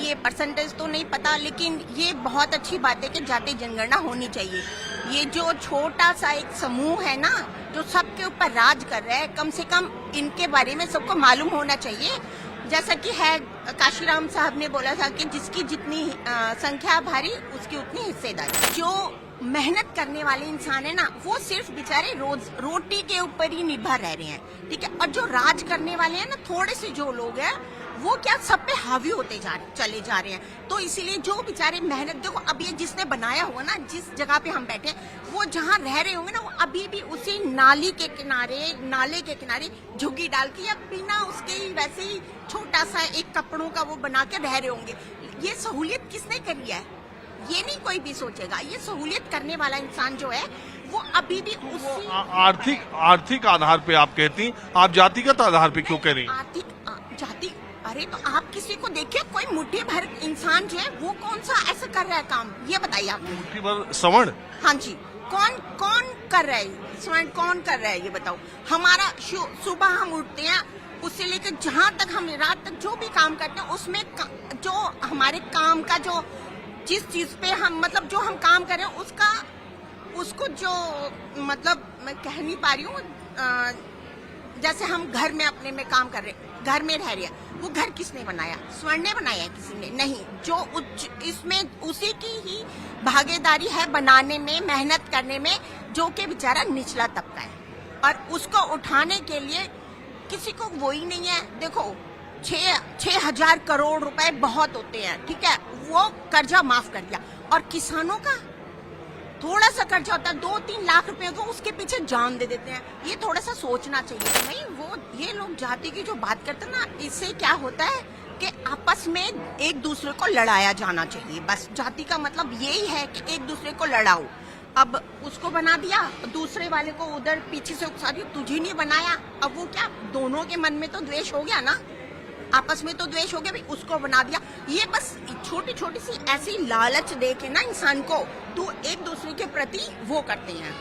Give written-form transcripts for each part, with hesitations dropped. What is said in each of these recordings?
ये परसेंटेज तो नहीं पता, लेकिन ये बहुत अच्छी बात है कि जाति जनगणना होनी चाहिए। ये जो छोटा सा एक समूह है ना, जो सबके ऊपर राज कर रहा है, कम से कम इनके बारे में सबको मालूम होना चाहिए। जैसा कि है काशीराम साहब ने बोला था कि जिसकी जितनी संख्या भारी उसकी उतनी हिस्सेदारी। जो मेहनत करने वाले इंसान है ना, वो सिर्फ बेचारे रोज रोटी के ऊपर ही निर्भर रह रहे हैं, ठीक है। और जो राज करने वाले हैं ना, थोड़े से जो लोग हैं, वो क्या सब पे हावी होते चले जा रहे हैं। तो इसीलिए जो बेचारे मेहनत, देखो अब ये जिसने बनाया हुआ ना, जिस जगह पे हम बैठे, वो जहाँ रह रहे होंगे ना, वो अभी भी उसी नाले के किनारे झुग्गी डाल के या बिना उसके ही वैसे ही छोटा सा एक कपड़ों का वो बना के रह रहे होंगे। ये सहूलियत किसने करी है, ये नहीं कोई भी सोचेगा। ये सहूलियत करने वाला इंसान जो है, वो अभी भी उसी आर्थिक आधार पे आप कहती, आप जातिगत आधार पे क्यों कह रही? आर्थिक जाति, अरे तो आप किसी को देखिए, कोई मुट्ठी भर इंसान जो है, वो कौन सा ऐसा कर रहा है काम, ये बताइए आप। मुट्ठी भर सवर्ण? हाँ जी, कौन कर रहा है स्वर्ण, कौन कर रहा है ये बताओ। हमारा सुबह हम उठते हैं, उससे लेकर जहाँ तक हम रात तक जो भी काम करते हैं, उसमें जो हमारे काम का जो जिस चीज पे हम मतलब जो हम काम कर रहे हैं, उसको जो मतलब मैं कह नहीं पा रही हूँ, जैसे हम घर में अपने में काम कर रहे हैं, घर में रह रहे हैं, वो घर किसने बनाया? स्वर्ण ने बनाया है? किसी ने नहीं। जो इसमें उसी की ही भागीदारी है बनाने में, मेहनत करने में, जो कि बेचारा निचला तबका है। और उसको उठाने के लिए किसी को वो ही नहीं है। देखो 6,000 करोड़ रुपए बहुत होते हैं, ठीक है, वो कर्जा माफ कर दिया। और किसानों का थोड़ा सा कर्जा होता है, 2-3 लाख रुपए को, उसके पीछे जान दे देते हैं। ये थोड़ा सा सोचना चाहिए भाई। वो ये लोग जाति की जो बात करते हैं ना, इससे क्या होता है कि आपस में एक दूसरे को लड़ाया जाना चाहिए। बस जाति का मतलब यही है कि एक दूसरे को लड़ाओ। अब उसको बना दिया, दूसरे वाले को उधर पीछे से उकसा दिया, तुझे नहीं बनाया। अब वो क्या, दोनों के मन में तो द्वेष हो गया ना, आपस में तो द्वेष हो गया भाई, उसको बना दिया। ये बस छोटी छोटी सी ऐसी लालच दे के ना इंसान को तो एक दूसरे के प्रति वो करते हैं,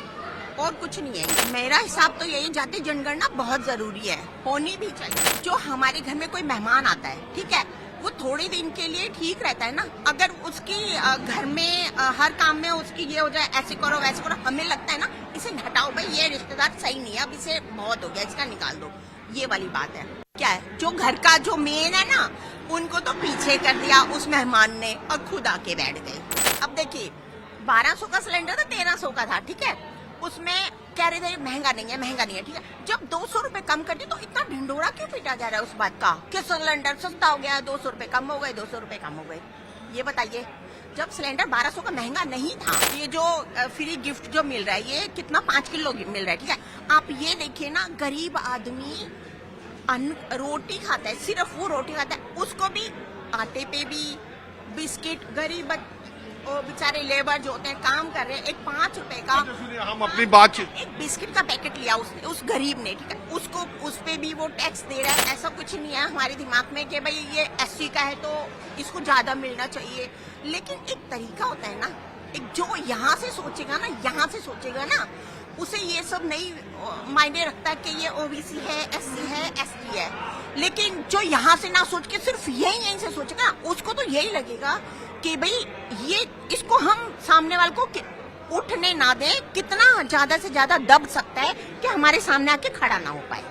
और कुछ नहीं है। मेरा हिसाब तो यही, जाति जनगणना बहुत जरूरी है, होनी भी चाहिए। जो हमारे घर में कोई मेहमान आता है, ठीक है, वो थोड़े दिन के लिए ठीक रहता है ना। अगर उसकी घर में हर काम में उसकी ये हो जाए, ऐसे करो वैसे करो, हमें लगता है ना इसे हटाओ भाई, ये रिश्तेदार सही नहीं है, अब इसे बहुत हो गया, इसका निकाल दो, ये वाली बात है। क्या है, जो घर का जो मेन है ना, उनको तो पीछे कर दिया उस मेहमान ने और खुद आके बैठ गए। अब देखिए 1200 का सिलेंडर था, 1300 का था, ठीक है, उसमें कह रहे थे महंगा नहीं है, ठीक है। जब 200 रुपए कम कर दिए तो इतना ढिंडोरा क्यों पीटा जा रहा है उस बात का कि सिलेंडर सस्ता हो गया, 200 रुपए कम हो गए, 200 रुपए कम हो गए। ये बताइए, जब सिलेंडर 1200 का महंगा नहीं था, ये जो फ्री गिफ्ट जो मिल रहा है, ये कितना 5 किलो मिल रहा है, ठीक है। आप ये देखिए ना, गरीब आदमी रोटी खाता है, सिर्फ वो रोटी खाता है, उसको भी आटे पे भी बिस्किट, गरीब बेचारे लेबर जो होते हैं, काम कर रहे हैं, एक 5 रुपए का, हम अपनी बात, एक बिस्किट का पैकेट लिया उसने, उस गरीब ने, ठीक है, उसको उस पे भी वो टैक्स दे रहा है। ऐसा कुछ नहीं है हमारे दिमाग में कि भाई ये SC का है तो इसको ज्यादा मिलना चाहिए। लेकिन एक तरीका होता है ना, एक जो यहाँ से सोचेगा ना, उसे ये सब नहीं मायने रखता कि ये OBC है, SC है, ST है। लेकिन जो यहाँ से ना सोच के सिर्फ यहीं से सोचेगा, उसको तो यही लगेगा कि भाई ये इसको हम सामने वाले को उठने ना दें, कितना ज्यादा से ज्यादा दब सकता है कि हमारे सामने आके खड़ा ना हो पाए।